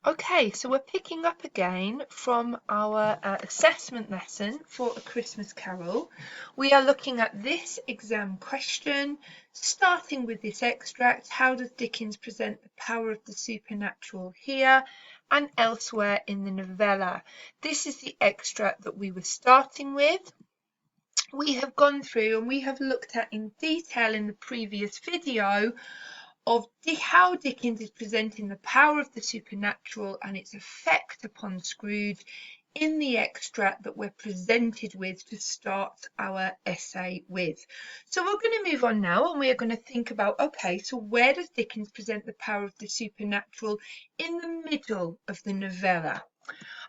Okay, so we're picking up again from our assessment lesson for A Christmas Carol. We are looking at this exam question, starting with this extract. How does Dickens present the power of the supernatural here and elsewhere in the novella? This is the extract that we were starting with. We have gone through and we have looked at in detail in the previous video of how Dickens is presenting the power of the supernatural and its effect upon Scrooge in the extract that we're presented with to start our essay with. So we're going to move on now and we are going to think about, okay, so where does Dickens present the power of the supernatural in the middle of the novella?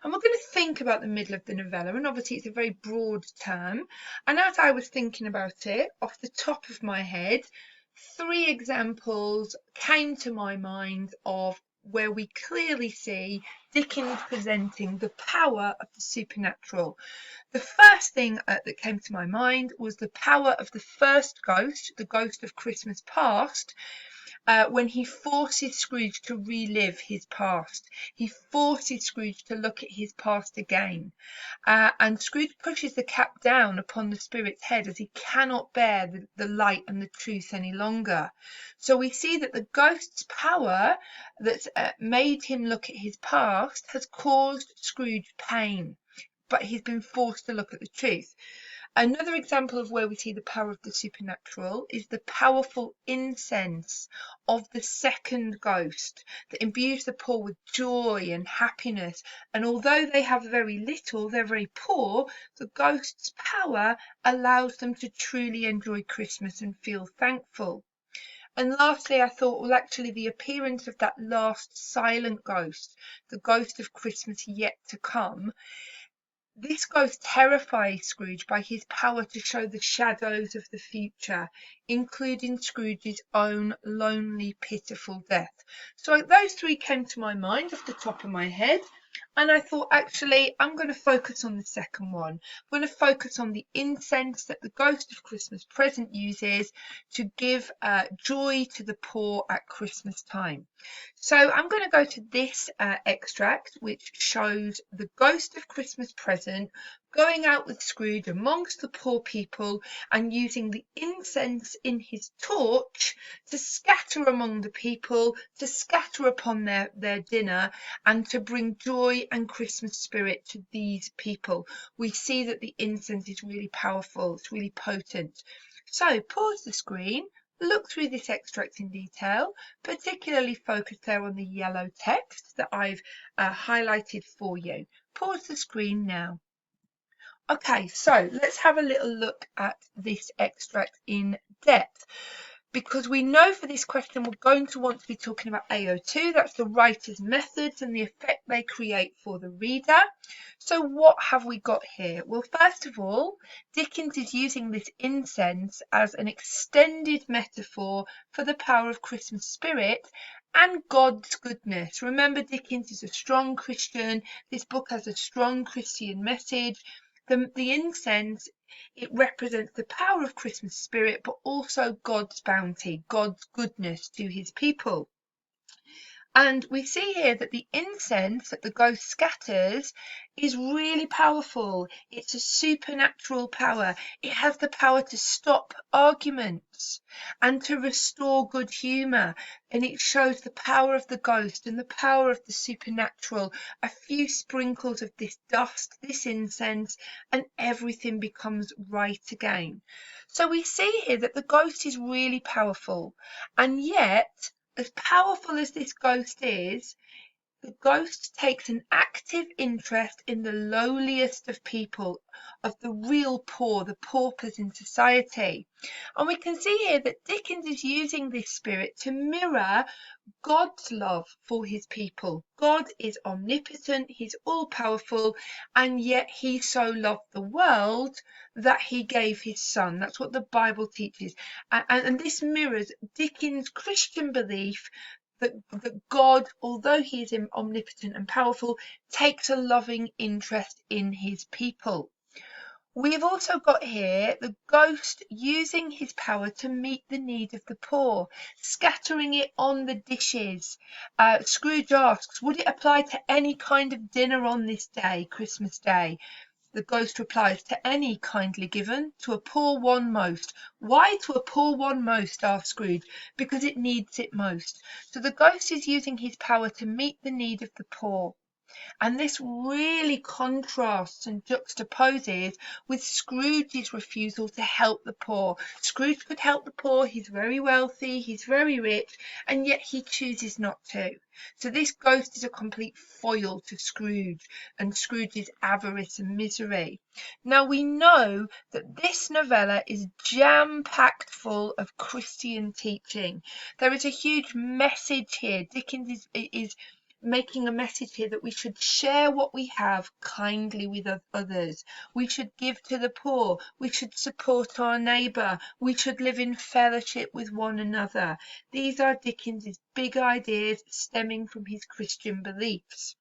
And we're going to think about the middle of the novella, and obviously it's a very broad term. And as I was thinking about it, off the top of my head, three examples came to my mind of where we clearly see Dickens presenting the power of the supernatural. The first thing that came to my mind was the power of the first ghost, the ghost of Christmas past, when he forces Scrooge to relive his past. He forces Scrooge to look at his past again. And Scrooge pushes the cap down upon the spirit's head as he cannot bear the light and the truth any longer. So we see that the ghost's power that's made him look at his past has caused Scrooge pain, but he's been forced to look at the truth. Another example of where we see the power of the supernatural is the powerful incense of the second ghost that imbues the poor with joy and happiness. And although they have very little, they're very poor, the ghost's power allows them to truly enjoy Christmas and feel thankful. And lastly, I thought, well, actually, the appearance of that last silent ghost, the ghost of Christmas yet to come, this ghost terrifies Scrooge by his power to show the shadows of the future, including Scrooge's own lonely, pitiful death. So those three came to my mind off the top of my head. And I thought, actually, I'm going to focus on the second one. I'm going to focus on the incense that the ghost of Christmas present uses to give joy to the poor at Christmas time. So I'm going to go to this extract, which shows the ghost of Christmas present going out with Scrooge amongst the poor people and using the incense in his torch to scatter among the people, to scatter upon their dinner, and to bring joy and Christmas spirit to these people. We see that the incense is really powerful, it's really potent. So pause the screen, look through this extract in detail, particularly focus there on the yellow text that I've highlighted for you. Pause the screen now. Okay, so let's have a little look at this extract in depth, because we know for this question we're going to want to be talking about AO2, that's the writer's methods and the effect they create for the reader. So what have we got here? Well, first of all, Dickens is using this incense as an extended metaphor for the power of Christmas spirit and God's goodness. Remember, Dickens is a strong Christian. This book has a strong Christian message. The incense, it represents the power of Christmas spirit, but also God's bounty, God's goodness to his people. And we see here that the incense that the ghost scatters is really powerful. It's a supernatural power. It has the power to stop arguments and to restore good humour. And it shows the power of the ghost and the power of the supernatural. A few sprinkles of this dust, this incense, and everything becomes right again. So we see here that the ghost is really powerful. And yet, as powerful as this ghost is, the ghost takes an active interest in the lowliest of people, of the real poor, the paupers in society. And we can see here that Dickens is using this spirit to mirror God's love for his people. God is omnipotent, he's all powerful, and yet he so loved the world that he gave his son. That's what the Bible teaches. And this mirrors Dickens' Christian belief that God, although he is omnipotent and powerful, takes a loving interest in his people. We've also got here the ghost using his power to meet the need of the poor, scattering it on the dishes. Scrooge asks, would it apply to any kind of dinner on this day, Christmas Day? The ghost replies, to any kindly given, to a poor one most. Why to a poor one most? Asked Scrooge. Because it needs it most. So the ghost is using his power to meet the need of the poor. And this really contrasts and juxtaposes with Scrooge's refusal to help the poor. Scrooge could help the poor, he's very wealthy, he's very rich, and yet he chooses not to. So this ghost is a complete foil to Scrooge and Scrooge's avarice and misery. Now we know that this novella is jam-packed full of Christian teaching. There is a huge message here. Dickens is making a message here that we should share what we have kindly with others. We should give to the poor. We should support our neighbour. We should live in fellowship with one another. These are Dickens's big ideas stemming from his Christian beliefs.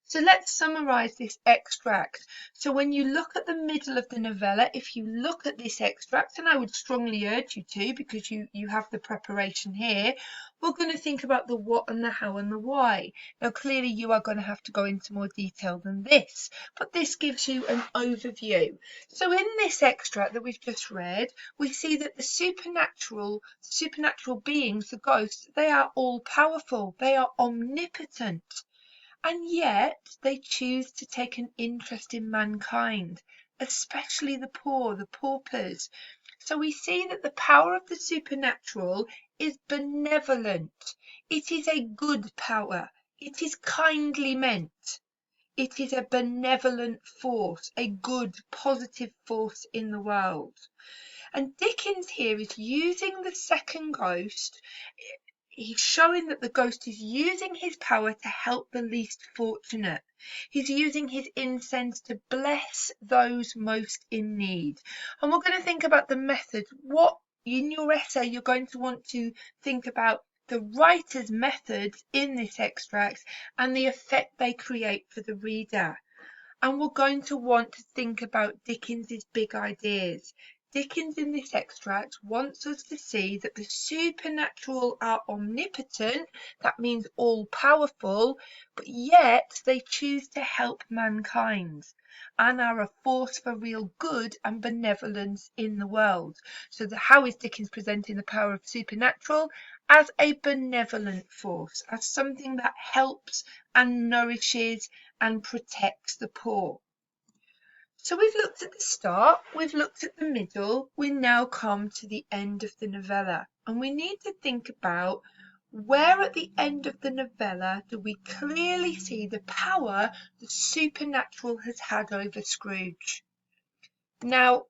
So let's summarise this extract. So when you look at the middle of the novella, if you look at this extract, and I would strongly urge you to because you have the preparation here, we're going to think about the what and the how and the why. Now clearly you are going to have to go into more detail than this, but this gives you an overview. So in this extract that we've just read, we see that the supernatural beings, the ghosts, they are all powerful, they are omnipotent. And yet they choose to take an interest in mankind, especially the poor, the paupers. So we see that the power of the supernatural is benevolent. It is a good power. It is kindly meant. It is a benevolent force, a good, positive force in the world. And Dickens here is using the second ghost. He's showing that the ghost is using his power to help the least fortunate. He's using his incense to bless those most in need. And we're going to think about the method. What in your essay you're going to want to think about the writer's methods in this extract and the effect they create for the reader. And we're going to want to think about Dickens's big ideas. Dickens in this extract wants us to see that the supernatural are omnipotent, that means all powerful, but yet they choose to help mankind and are a force for real good and benevolence in the world. So how is Dickens presenting the power of supernatural? As a benevolent force, as something that helps and nourishes and protects the poor. So we've looked at the start, we've looked at the middle, we now come to the end of the novella, and we need to think about where at the end of the novella do we clearly see the power the supernatural has had over Scrooge. Now,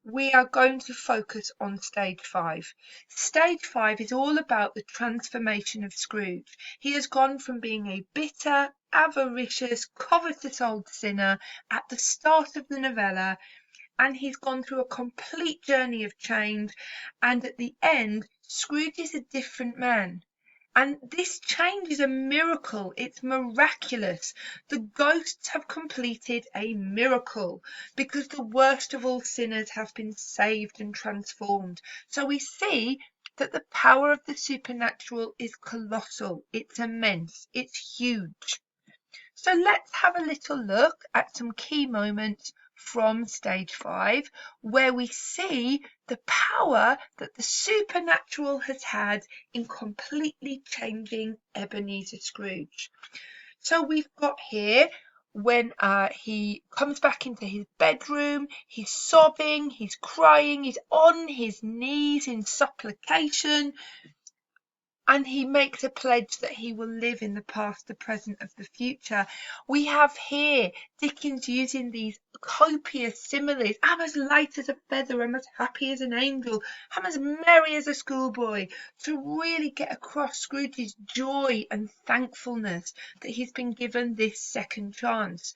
we are going to focus on stage 5. Stage 5 is all about the transformation of Scrooge. He has gone from being a bitter, avaricious, covetous old sinner at the start of the novella, and he's gone through a complete journey of change, and at the end, Scrooge is a different man. And this change is a miracle. It's miraculous. The ghosts have completed a miracle because the worst of all sinners have been saved and transformed. So we see that the power of the supernatural is colossal. It's immense. It's huge. So let's have a little look at some key moments from stage 5 where we see the power that the supernatural has had in completely changing Ebenezer Scrooge. So we've got here when he comes back into his bedroom, he's sobbing, he's crying, he's on his knees in supplication, and he makes a pledge that he will live in the past, the present, of the future. We have here Dickens using these copious similes. I'm as light as a feather, I'm as happy as an angel, I'm as merry as a schoolboy, to really get across Scrooge's joy and thankfulness that he's been given this second chance.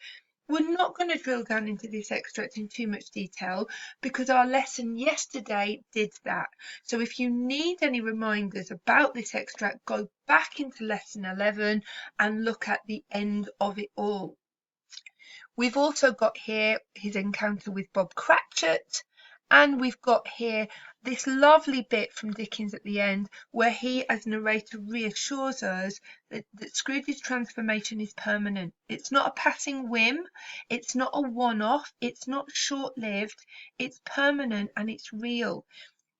We're not going to drill down into this extract in too much detail because our lesson yesterday did that. So if you need any reminders about this extract, go back into lesson 11 and look at the end of it all. We've also got here his encounter with Bob Cratchit, and we've got here this lovely bit from Dickens at the end where he, as narrator, reassures us that Scrooge's transformation is permanent. It's not a passing whim, it's not a one-off, it's not short-lived, it's permanent and it's real.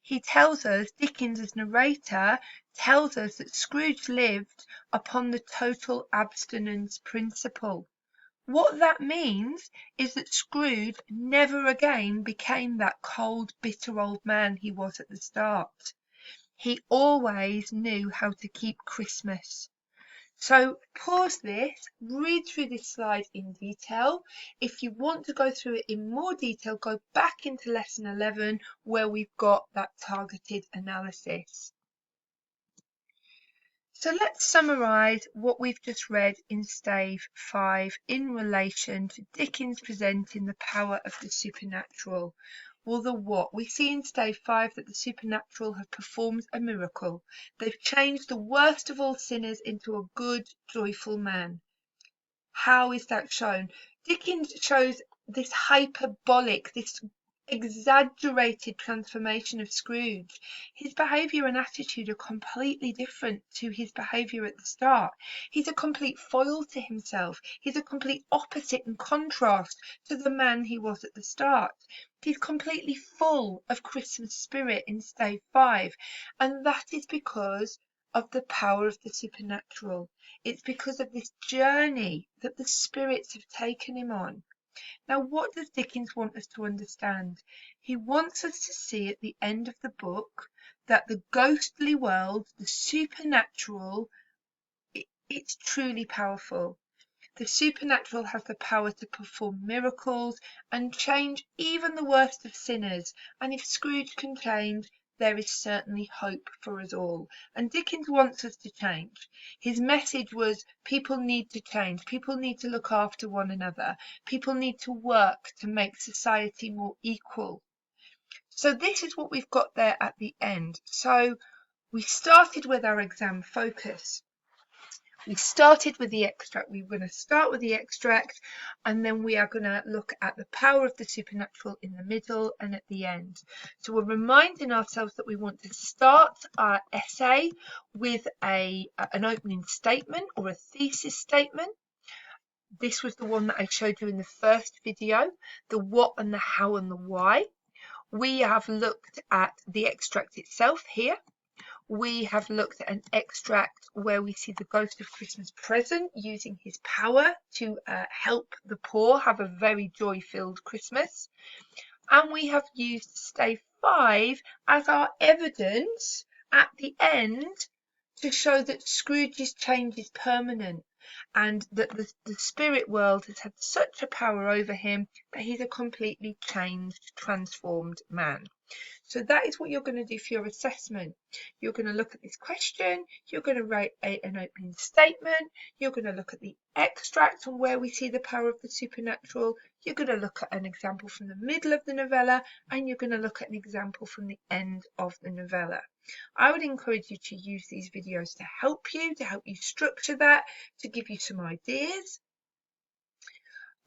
He tells us, Dickens as narrator, tells us that Scrooge lived upon the total abstinence principle. What that means is that Scrooge never again became that cold, bitter old man he was at the start. He always knew how to keep Christmas. So pause this, read through this slide in detail. If you want to go through it in more detail, go back into lesson 11 where we've got that targeted analysis. So let's summarise what we've just read in stave 5 in relation to Dickens presenting the power of the supernatural. Well, the what? We see in stave 5 that the supernatural have performed a miracle. They've changed the worst of all sinners into a good, joyful man. How is that shown? Dickens shows this hyperbolic, this exaggerated transformation of Scrooge. His behaviour and attitude are completely different to his behaviour at the start. He's a complete foil to himself. He's a complete opposite and contrast to the man he was at the start. He's completely full of Christmas spirit in stave 5, and that is because of the power of the supernatural. It's because of this journey that the spirits have taken him on. Now, what does Dickens want us to understand? He wants us to see at the end of the book that the ghostly world, the supernatural, it's truly powerful. The supernatural has the power to perform miracles and change even the worst of sinners. And if Scrooge can change, there is certainly hope for us all. And Dickens wants us to change. His message was people need to change. People need to look after one another. People need to work to make society more equal. So this is what we've got there at the end. So we started with our exam focus. We started with the extract. We're going to start with the extract, and then we are going to look at the power of the supernatural in the middle and at the end. So we're reminding ourselves that we want to start our essay with an opening statement or a thesis statement. This was the one that I showed you in the first video, the what and the how and the why. We have looked at the extract itself here. We have looked at an extract where we see the ghost of Christmas present using his power to help the poor have a very joy-filled Christmas. And we have used stave 5 as our evidence at the end to show that Scrooge's change is permanent and that the spirit world has had such a power over him that he's a completely changed, transformed man. So that is what you're going to do for your assessment. You're going to look at this question, you're going to write an opening statement, you're going to look at the extract on where we see the power of the supernatural, you're going to look at an example from the middle of the novella, and you're going to look at an example from the end of the novella. I would encourage you to use these videos to help you structure that, to give you some ideas.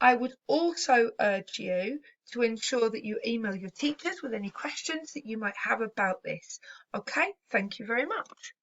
I would also urge you to ensure that you email your teachers with any questions that you might have about this. Okay, thank you very much.